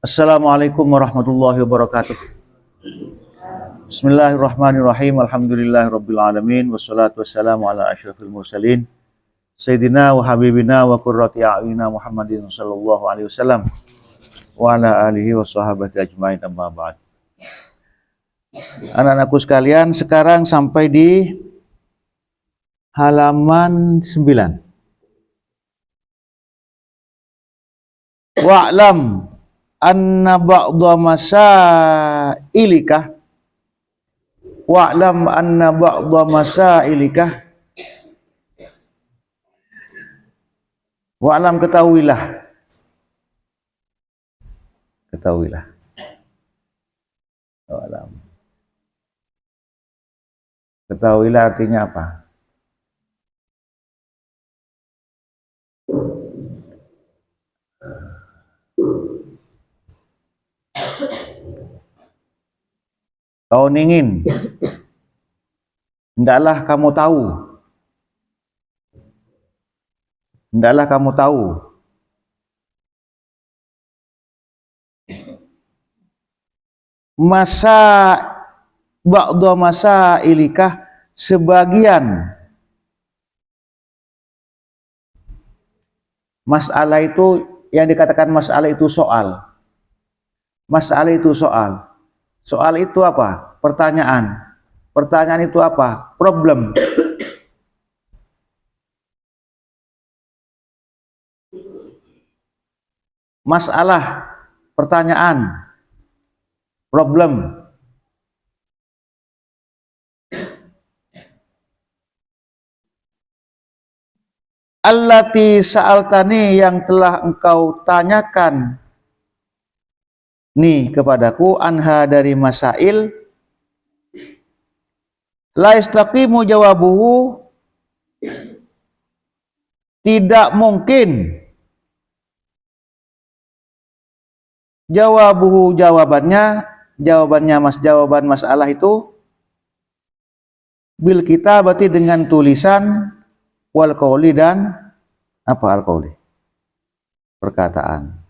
Assalamualaikum warahmatullahi wabarakatuh. Bismillahirrahmanirrahim. Alhamdulillahirabbil alamin wassalatu wassalamu ala asyrafil mursalin sayyidina wa habibina wa qurrati a'yunina Muhammadin sallallahu alaihi wasallam wa ala alihi washabati ajmain, amma ba'd. Anak-anakku sekalian, sekarang sampai di halaman 9. Wa'lam anna ba'dha masailika wa'lam anna ba'dha masailika wa'lam, ketahuilah wa'lam, ketahuilah artinya apa? Kau ingin, hendaklah kamu tahu, masa ba'dha masailika, sebagian masalah itu, yang dikatakan masalah itu soal. Masalah itu soal. Soal itu apa? Pertanyaan. Pertanyaan itu apa? Problem. Masalah, pertanyaan, problem. Allati sa'altani, yang telah engkau tanyakan nih kepadaku, anha dari masail, la yastaqimu jawabuhu, tidak mungkin jawabuhu, jawaban masalah itu, bil kitabati, dengan tulisan, wal qauli, dan apa al qauli? Perkataan.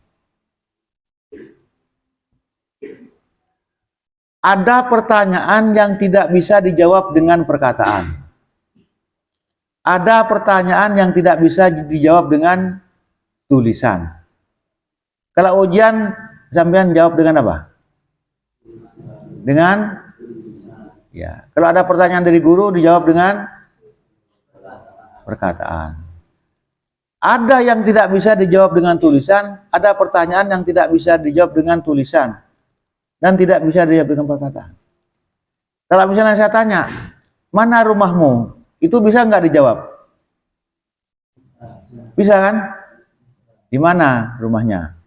Ada pertanyaan yang tidak bisa dijawab dengan perkataan. Ada pertanyaan yang tidak bisa dijawab dengan tulisan. Kalau ujian, sampean jawab dengan apa? Dengan, ya. Kalau ada pertanyaan dari guru, dijawab dengan perkataan. Ada yang tidak bisa dijawab dengan tulisan, ada pertanyaan yang tidak bisa dijawab dengan tulisan, dan tidak bisa dijawab dengan perkataan. Kalau misalnya saya tanya, mana rumahmu? Itu bisa nggak dijawab? Bisa kan? Di mana rumahnya?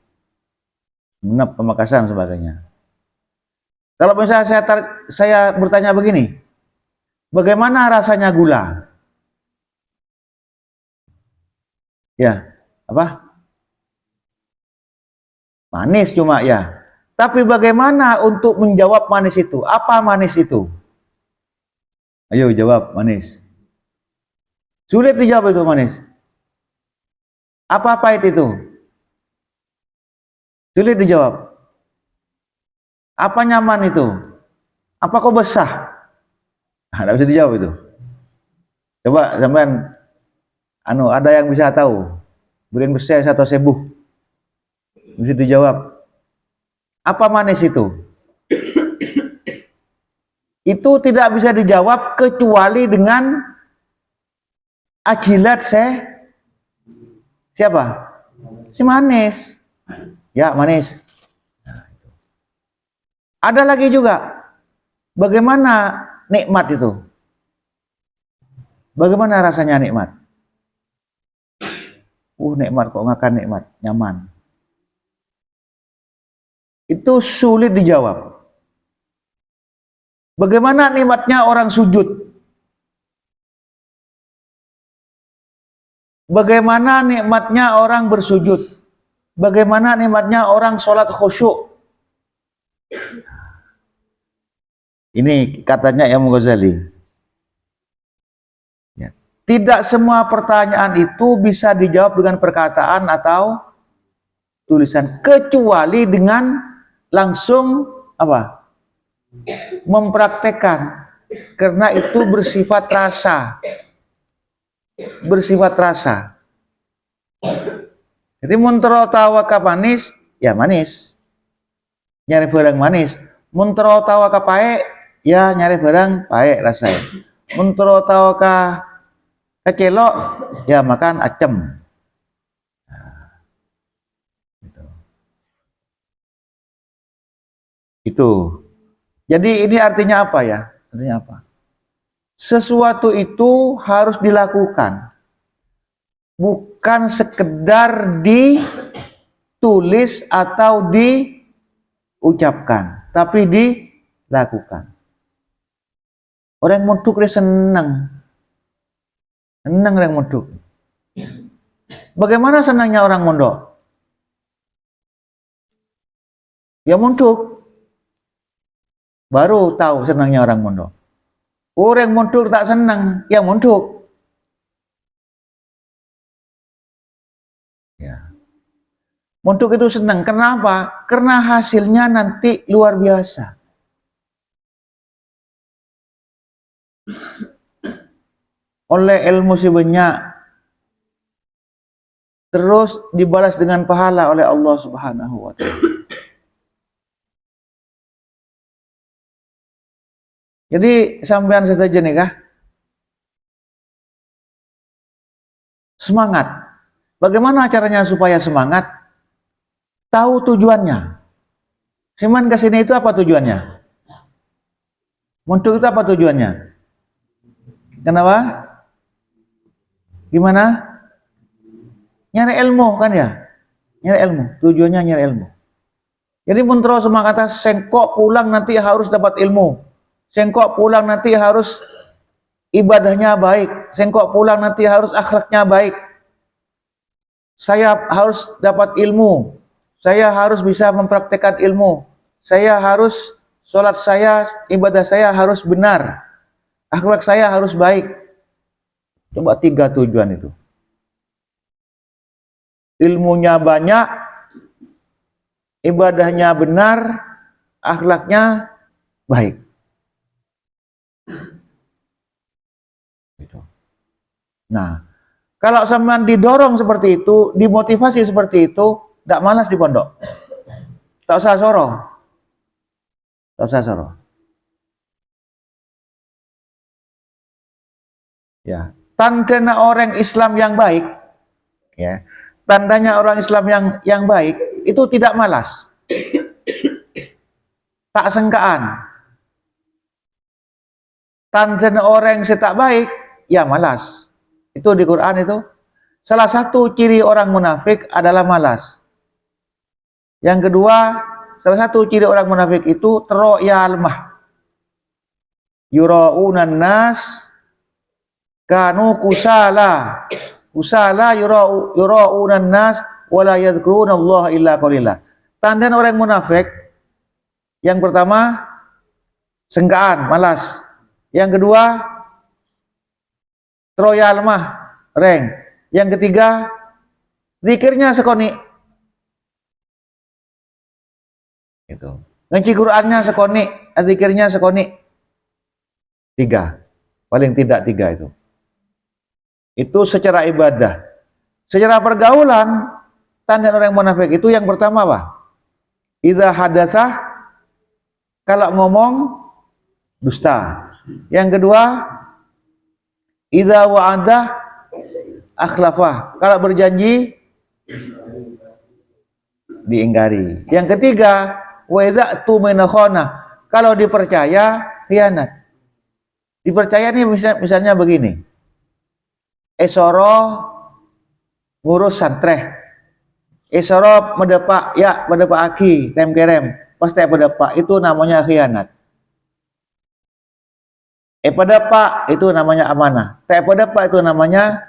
Menep, Pamekasan, sebagainya. Kalau misalnya saya bertanya begini, bagaimana rasanya gula? Ya, apa? Manis cuma, ya. Tapi bagaimana untuk menjawab manis itu? Apa manis itu? Ayo jawab, manis. Sulit dijawab itu manis. Apa pahit itu? Sulit dijawab. Apa nyaman itu? Apa kok besar? Nah, tidak bisa dijawab itu. Coba sampean, ada yang bisa tahu? Beriin besar atau sebuh? Bisa dijawab. Apa manis itu? Itu tidak bisa dijawab kecuali dengan ajilat siapa? Si manis. Ya, manis. Ada lagi juga. Bagaimana nikmat itu? Bagaimana rasanya nikmat? Nikmat, kok makan nikmat, nyaman. Itu sulit dijawab. Bagaimana nikmatnya orang sujud? Bagaimana nikmatnya orang bersujud? Bagaimana nikmatnya orang sholat khusyuk? Ini katanya Imam Ghazali. Ya. Tidak semua pertanyaan itu bisa dijawab dengan perkataan atau tulisan kecuali dengan langsung apa? Mempraktekkan. Karena itu bersifat rasa. Bersifat rasa. Jadi mun tawa ka manis, ya manis. Nyari barang manis. Mun tawa ka pae, ya nyari barang pae rasanya. Mun tawa ka kecelok, ya makan acem. Itu. Jadi ini artinya apa ya? Artinya apa? Sesuatu itu harus dilakukan. Bukan sekedar ditulis atau diucapkan, tapi dilakukan. Orang mondok dia senang. Senang orang mondok. Bagaimana senangnya orang mondok? Ya mondok. Baru tahu senangnya orang mondok. Orang mondok tak senang, ya mondok. Ya. Mondok itu senang. Kenapa? Karena hasilnya nanti luar biasa. Oleh ilmu si banyak, terus dibalas dengan pahala oleh Allah Subhanahu wa Ta'ala. Jadi sampean saja nih kah? Semangat. Bagaimana caranya supaya semangat? Tahu tujuannya. Siman ke sini itu apa tujuannya? Mondok itu apa tujuannya? Kenapa? Gimana? Nyari ilmu kan ya? Nyari ilmu. Tujuannya nyari ilmu. Jadi mun terus semangat sengkok pulang nanti harus dapat ilmu. Sengkok pulang nanti harus ibadahnya baik. Sengkok pulang nanti harus akhlaknya baik. Saya harus dapat ilmu. Saya harus bisa mempraktekkan ilmu. Saya harus, sholat saya, ibadah saya harus benar. Akhlak saya harus baik. Coba 3 tujuan itu. Ilmunya banyak, ibadahnya benar, akhlaknya baik. Nah, kalau sampean didorong seperti itu, dimotivasi seperti itu, tidak malas di pondok. Tak usah soro. Tak usah soro. Ya, tandanya orang Islam yang baik, ya, tandanya orang Islam yang baik itu tidak malas, tak sengkaan. Tandanya orang yang tak baik, ya malas. Itu di Quran itu. Salah satu ciri orang munafik adalah malas. Yang kedua, salah satu ciri orang munafik itu teroya lemah. Yura'unan nas kanu kusala. Kusala yura'unan nas wala yadhkuruna Allah illa qalila. Tanda orang munafik yang pertama sengkaan, malas. Yang kedua teroya lemah, reng. Yang ketiga zikirnya sekoni. Itu. Ngaji Qur'annya sekoni, zikirnya sekoni. 3. Paling tidak 3 itu. Itu secara ibadah. Secara pergaulan, tanda orang munafik itu yang pertama apa? Idza hadatsah, kalau ngomong dusta. Yang kedua, idza wa'ada akhlafah, kalau berjanji diingkari. Yang ketiga, wa idza tumina khana, kalau dipercaya khianat. Dipercaya nih misalnya begini. Esoro ngurus santreh. Esoro medepak ya, medepak aki, tem kerem. Pasti medepak itu namanya khianat. Pedepak itu namanya amanah. Pedepak itu namanya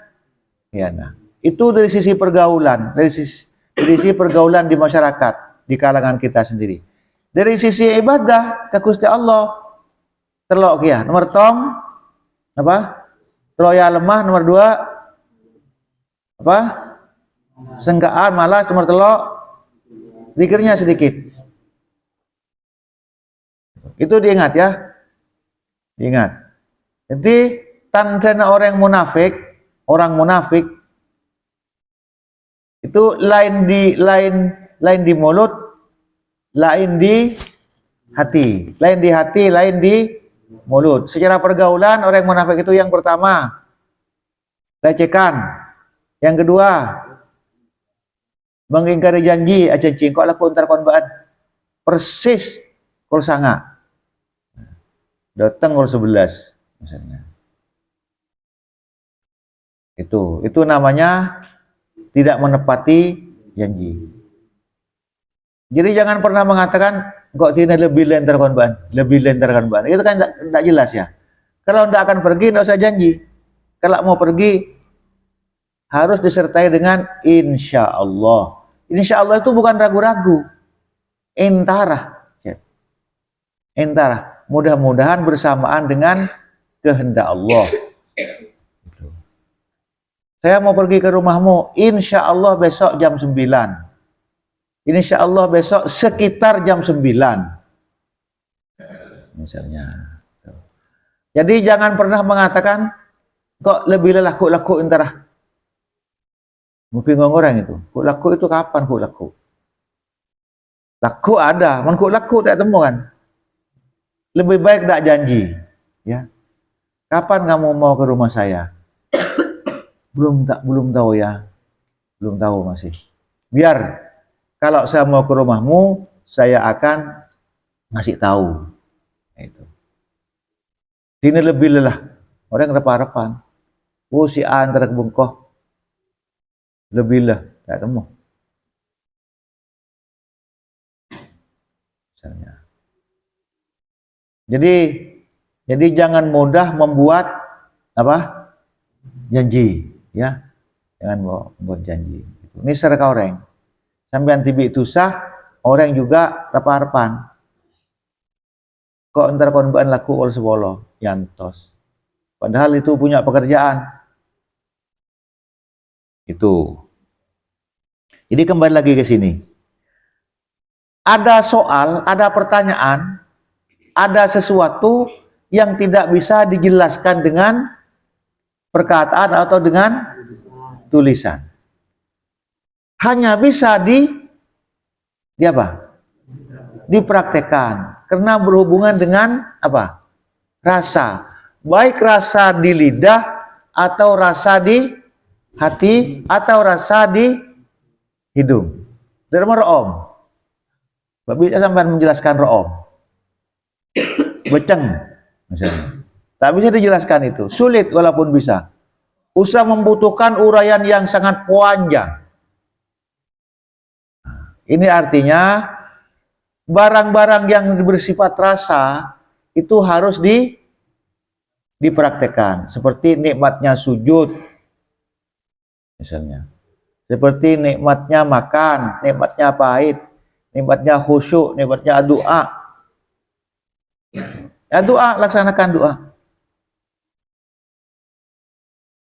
khianat. Itu dari sisi pergaulan, dari sisi pergaulan di masyarakat, di kalangan kita sendiri. Dari sisi ibadah ke Gusti Allah, terlok ya. Nomor tong apa? Troya lemah. Nomor 2 apa? Sengkaan, malas. Nomor telok zikirnya sedikit. Itu diingat ya. Diingat. Jadi tanda orang munafik itu lain di mulut, lain di hati. Lain di hati, lain di mulut. Secara pergaulan orang munafik itu yang pertama lecehkan. Yang kedua mengingkari janji, aja kok laku antar konbaan. Persis kul sanga. Datang kul 11 misalnya. Itu namanya tidak menepati janji. Jadi jangan pernah mengatakan kok tidak lebih lentar konbaan, lebih lentar konbaan. Itu kan tidak jelas ya. Kalau tidak akan pergi, tidak usah janji. Kalau mau pergi harus disertai dengan insya Allah. Insya Allah itu bukan ragu-ragu, intara. Intara. Mudah-mudahan bersamaan dengan kehendak Allah. Saya mau pergi ke rumahmu, insya Allah besok jam 9. Insya Allah besok sekitar jam 9. Misalnya. Jadi jangan pernah mengatakan, kok lebih lelah, kok laku intara. Mungkin orang itu. Kok laku itu kapan kok laku? Laku ada, man kok laku tak temu kan? Lebih baik tak janji. Ya. Kapan kamu mau ke rumah saya? Belum tahu ya. Belum tahu masih. Biar kalau saya mau ke rumahmu, saya akan ngasih tahu. Itu. Ini lebih lelah. Orang repan-repan. Si A antara kebungkoh. Lebih lah. Tak temu. Misalnya. Jadi jangan mudah membuat apa? Janji. Ya, jangan buat janji. Ini serka orang. Sampai tibi itu sah, orang juga repan-repan. Kok ntar konbaan laku ol sebolo, yantos. Padahal itu punya pekerjaan. Itu. Jadi kembali lagi ke sini. Ada soal, ada pertanyaan, ada sesuatu yang tidak bisa dijelaskan dengan perkataan atau dengan tulisan. Hanya bisa apa? Dipraktekkan. Karena berhubungan dengan apa? Rasa. Baik rasa di lidah atau rasa di hati atau rasa di hidung. Dari ro'om. Bisa sampai menjelaskan ro'om. Beceng misalnya. Tak bisa dijelaskan itu. Sulit walaupun bisa. Usah membutuhkan uraian yang sangat panjang. Ini artinya barang-barang yang bersifat rasa itu harus dipraktekkan. Seperti nikmatnya sujud. Misalnya. Seperti nikmatnya makan, nikmatnya pahit, nikmatnya khusyuk, nikmatnya doa. Ya doa, laksanakan doa.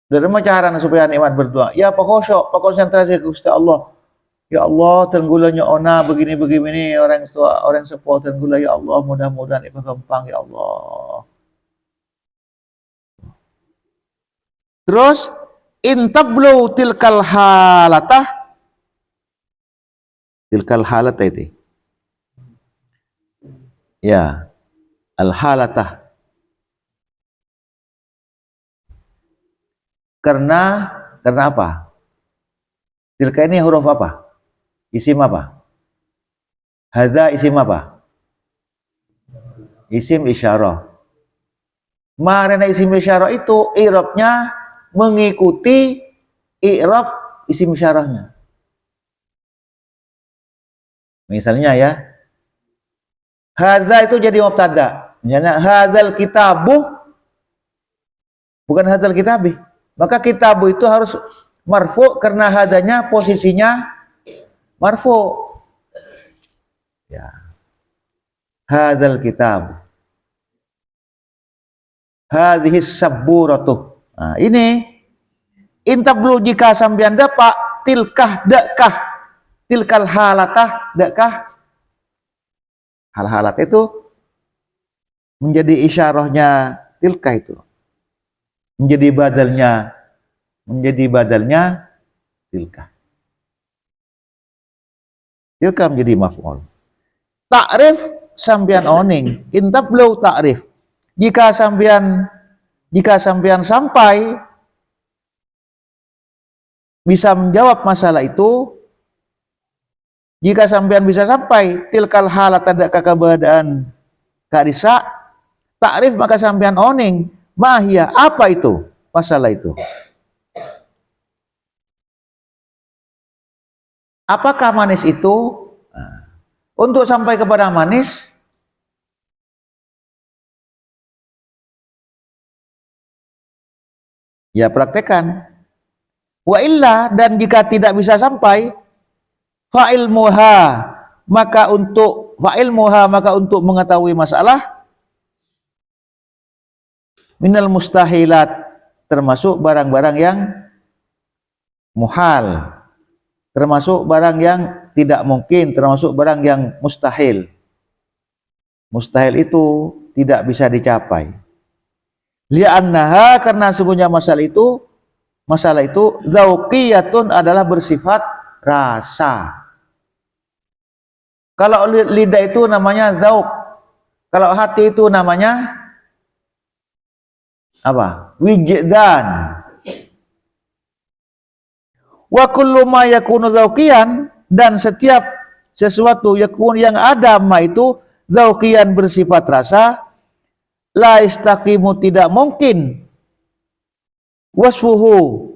Dari mana cara supaya nikmat berdoa? Ya pokok konsentrasi ke Gusti Allah. Ya Allah, tenggulanya ona begini orang tua, orang sepuh tenggula ya Allah, mudah-mudahan itu gampang ya Allah. Terus intablu tilkal halatah itu. Ya, al-halatah. Karena apa? Tilka ini huruf apa? Isim apa? Hadza isim apa? Isim isyarah. Marana isim isyarah itu i'rabnya mengikuti i'rab isim isyarahnya. Misalnya ya, hadza itu jadi mubtada. Misalnya hadzal kitabu bukan hadzal kitabi. Maka kitabu itu harus marfu karena hadzanya posisinya marfu. Ya. Hadzal kitab. Hadhis sabburatu. Nah, ini intablu jika sampean dapat tilkah dakah. tilkal halatah, dekkah hal-halat itu menjadi isyarahnya tilka itu, menjadi badalnya tilka. Tilka menjadi maf'ul. Ta'rif sambian oning, intab blow ta'rif. Jika sambian sampai bisa menjawab masalah itu, jika sampean bisa sampai tilkal halat, ada keberadaan kadisa ta'rif, maka sampean oning mahia, apa itu masalah itu, apakah manis itu. Untuk sampai kepada manis, ya praktekkan. Wa illa, dan jika tidak bisa sampai, fa'ilmuha, maka untuk mengetahui masalah, minal mustahilat, termasuk barang-barang yang muhal, termasuk barang yang tidak mungkin, termasuk barang yang mustahil. Mustahil itu tidak bisa dicapai. Li'annaha, karena sungguhnya masalah itu dzauqiyatun, adalah bersifat rasa. Kalau lidah itu namanya dzauq, kalau hati itu namanya apa? Wijdan. Wa kullu ma yakunu dzauqiyan, dan setiap sesuatu yang ada ma itu dzauqiyan, bersifat rasa, la istaqimu, tidak mungkin wasfuhu,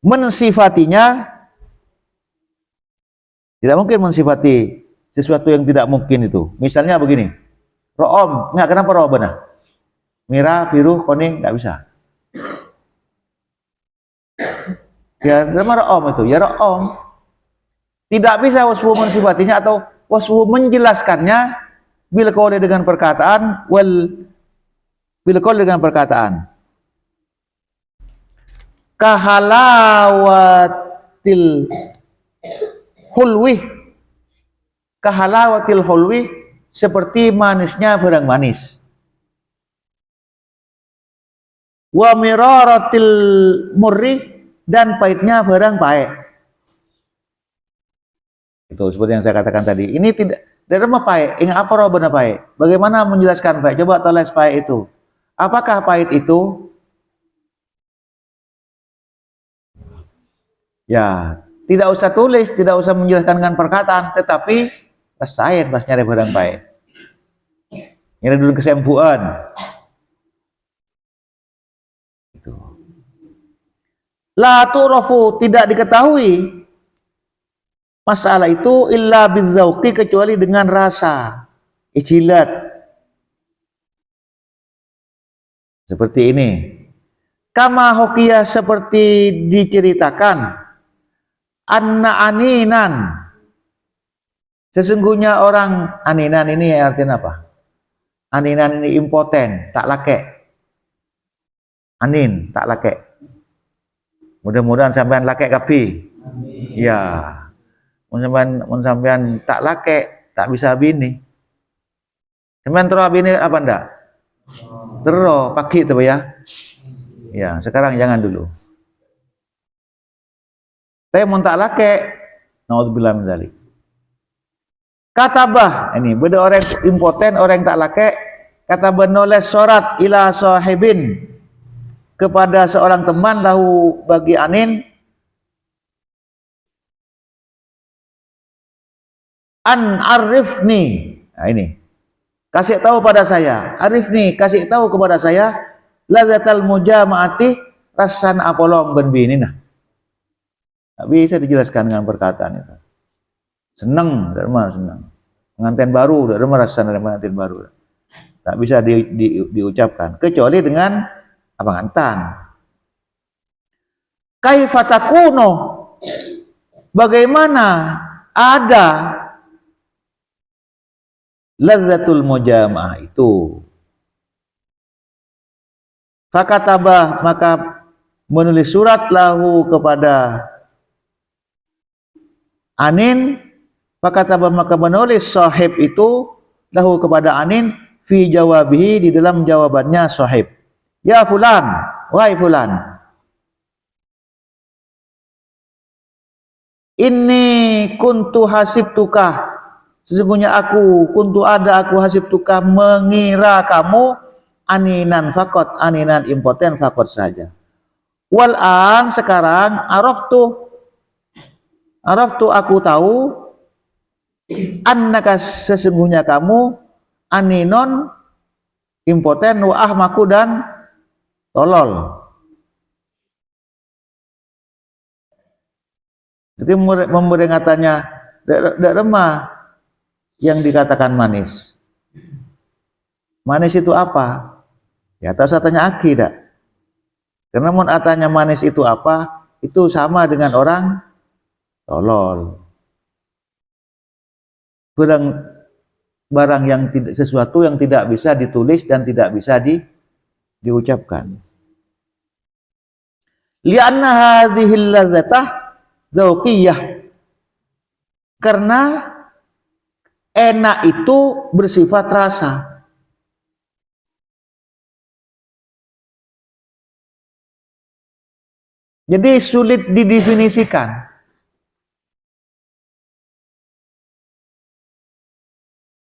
mensifatinya, tidak mungkin mensifati sesuatu yang tidak mungkin itu. Misalnya begini, ro'om, nggak, kenapa ro'om benar? Merah, biru, kuning, nggak bisa. Ya, nama ro'om itu, ya ro'om. Tidak bisa wasfu mensifatinya atau wasfu menjelaskannya bil qauli, dengan perkataan, bil qauli, dengan perkataan. Kahalawatil hulwi, seperti manisnya barang manis. Wa miraratil murri, dan pahitnya barang pahit. Itu seperti yang saya katakan tadi. Ini tidak dari mana pahit? Ingat apa roh benar pahit? Bagaimana menjelaskan pahit? Coba tulis pahit itu. Apakah pahit itu? Ya, tidak usah tulis, tidak usah menjelaskan dengan perkataan, tetapi rasain pas nyari barang pahit. Nyari dulu kesembuhan. Itu. La tu'rafu, tidak diketahui masalah itu illa bidzauqi, kecuali dengan rasa, ijilat. Seperti ini. Kama hokiyah, seperti diceritakan, anna aninan, sesungguhnya orang, aninan ini artinya apa? Aninan ini impoten, tak lake. Anin, tak lake. Mudah-mudahan sampean lake kapi. Ya. Mun sampean tak lake, tak bisa bini. Sampean terus bini apa ndak? Terus pagi itu ya. Ya, sekarang jangan dulu. Saya mau tak lake, naudzubillah min dzalik. Katabah, ini beda orang impoten, orang tak lake, katabah nulis surat ila sahibin, kepada seorang teman, lahu bagi anin, an arifni. Nah ini, kasih tahu pada saya, arifni, kasih tahu kepada saya, lazatal mujama'ati, rasan apolong ben bini. Nah, bisa dijelaskan dengan perkataan itu. Senang, dari mana senang? Pengantin baru, dari mana rasan dari pengantin baru? Tak bisa diucapkan, kecuali dengan pengantin. Kaifatakuno, bagaimana ada lazzatul mujama'ah itu. Fakatabah, maka menulis surat lahu kepada Anin, fakataba maka menulis sahib itu lahu kepada Anin fi jawabihi di dalam jawabannya sahib. Ya fulan, wahai fulan. Ini kuntu hasibtuka, sesungguhnya aku hasibtuka mengira kamu aninan fakot, aninan impoten fakot saja. Wal an sekarang araftu aku tahu annaka sesungguhnya kamu aninon impoten wa ahmaku dan tolol. Jadi memberi katanya tidak remah yang dikatakan manis. Manis itu apa? Ya, tak usah tanya aki dak. Karena mun atanya manis itu apa? Itu sama dengan orang tolol. Barang yang tidak, sesuatu yang tidak bisa ditulis dan tidak bisa diucapkan. Li'anna hadhil ladzatah dzauqiyah, karena enak itu bersifat rasa. Jadi sulit didefinisikan.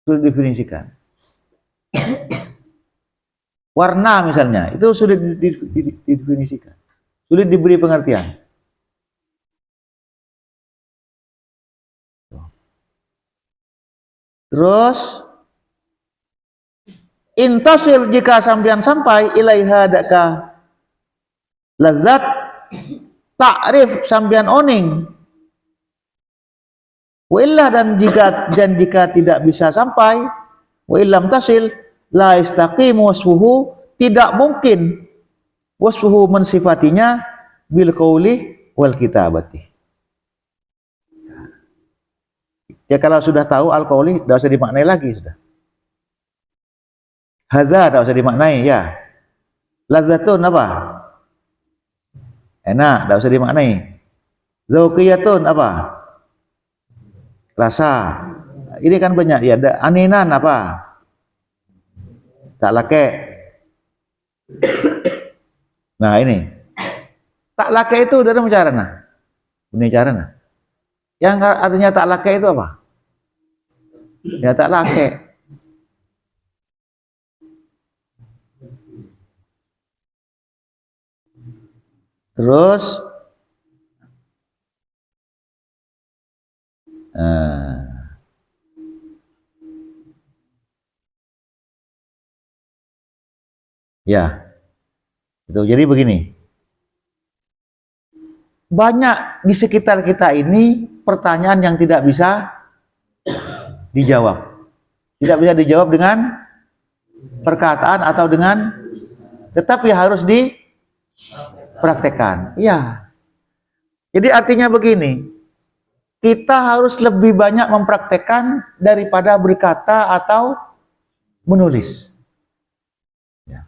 Sulit didefinisikan. Warna misalnya, itu sulit didefinisikan. Sulit diberi pengertian. Terus intasil jika sampean sampai ilaiha daka lazat ta'rif sampean oning wa illa dan jika tidak bisa sampai wa illam tasil la istaqimu wasfuhu, tidak mungkin wasfuhu mensifatinya bil qauli wal kitabati. Ya kalau sudah tahu al-qauli tidak usah dimaknai lagi sudah. Hadza tidak usah dimaknai ya. Ladzatun apa? Enak, tidak usah dimaknai. Dzauqiyatun apa? Rasa. Ini kan banyak ya. Aninan apa? Tak lake. Nah ini. Tak lake itu dari cara nah. Ini cara nah. Yang artinya tak lake itu apa? Ya tak lake. Terus ya. Itu jadi begini. Banyak di sekitar kita ini pertanyaan yang tidak bisa dijawab. Tidak bisa dijawab dengan perkataan atau dengan, tetapi harus dipraktekkan. Iya. Jadi artinya begini, kita harus lebih banyak mempraktekkan daripada berkata atau menulis. Ya.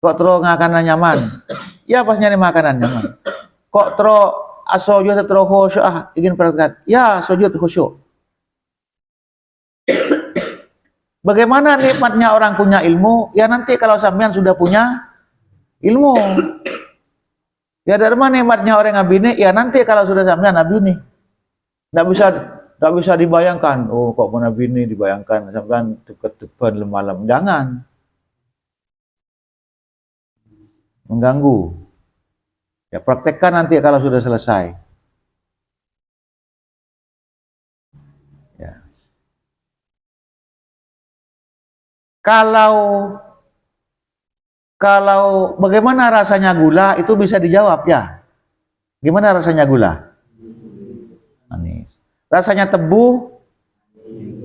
Kok terus ngakanan nyaman? Ya pas nyari makanan nyaman. Kok terus asojud terus khusyuk ingin praktekkan? Ya sujud khusyuk. Bagaimana nikmatnya orang punya ilmu? Ya nanti kalau sampean sudah punya ilmu. Ya dari mana nikmatnya orang ngabini? Ya nanti kalau sudah sampean ngabini. Nggak bisa dibayangkan. Oh kok mau ngabini dibayangkan sampean deket-deket malam. Jangan. Mengganggu. Ya praktekkan nanti kalau sudah selesai. Ya. Kalau bagaimana rasanya gula itu bisa dijawab ya. Gimana rasanya gula? Manis. Rasanya tebu?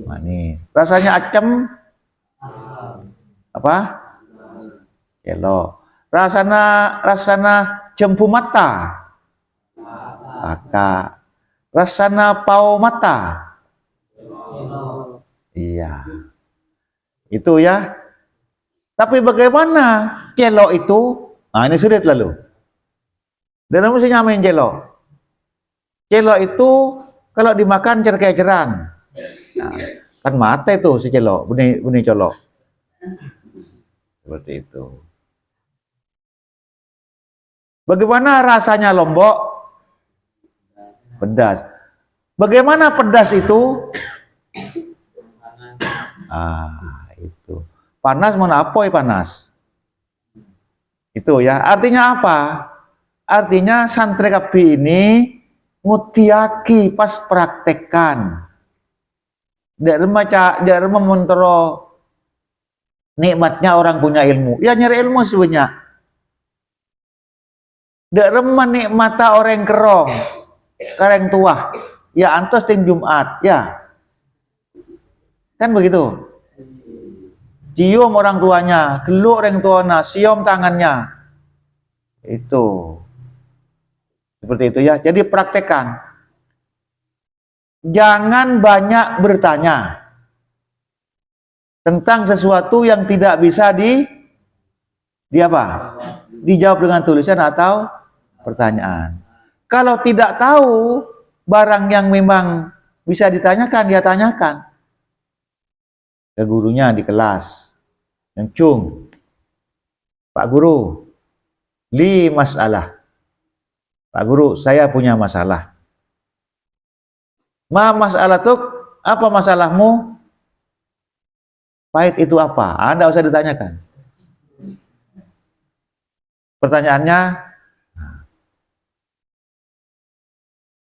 Manis. Rasanya asam? Apa? Yelo. Rasana jempu mata? Maka. Rasana pau mata? Iya. Itu ya. Tapi bagaimana celok itu? Nah ini sulit lalu. Dan mesti nyamain celok. Celok itu kalau dimakan cer-keceran. Nah, kan mata itu si celok, benih colok. Seperti itu. Bagaimana rasanya lombok? Pedas. Bagaimana pedas itu? Itu. Panas menapoi panas. Itu ya. Artinya apa? Artinya santri kapi ini ngutiaki pas praktekkan. Dia memontoro nikmatnya orang punya ilmu. Ya nyari ilmu sebenarnya. Dia menikmata orang kerong, kareng tua. Ya antos ting Jumat, ya. Kan begitu. Cium orang tuanya, geluk orang tuanya, siom tangannya. Itu. Seperti itu ya. Jadi praktekkan. Jangan banyak bertanya tentang sesuatu yang tidak bisa dijawab dengan tulisan atau pertanyaan. Kalau tidak tahu barang yang memang bisa ditanyakan, dia tanyakan ke gurunya di kelas. Cung, Pak Guru, masalah. Pak Guru, saya punya masalah. Masalah tuh apa masalahmu? Pahit itu apa? Anda usah ditanyakan. Pertanyaannya,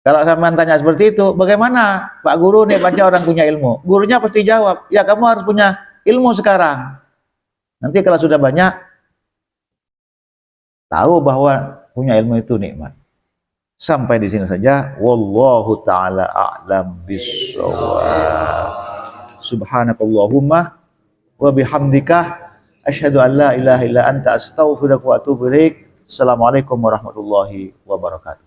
kalau sampean tanya seperti itu, bagaimana Pak Guru nih baca orang punya ilmu? Gurunya pasti jawab, ya kamu harus punya ilmu sekarang. Nanti kalau sudah banyak, tahu bahwa punya ilmu itu nikmat. Sampai di sini saja. Wallahu ta'ala a'lam bissawab. Subhanakallahumma wa bihamdika asyhadu an la ilaha illa anta astaghfiruka wa atubu ilaik. Assalamualaikum warahmatullahi wabarakatuh.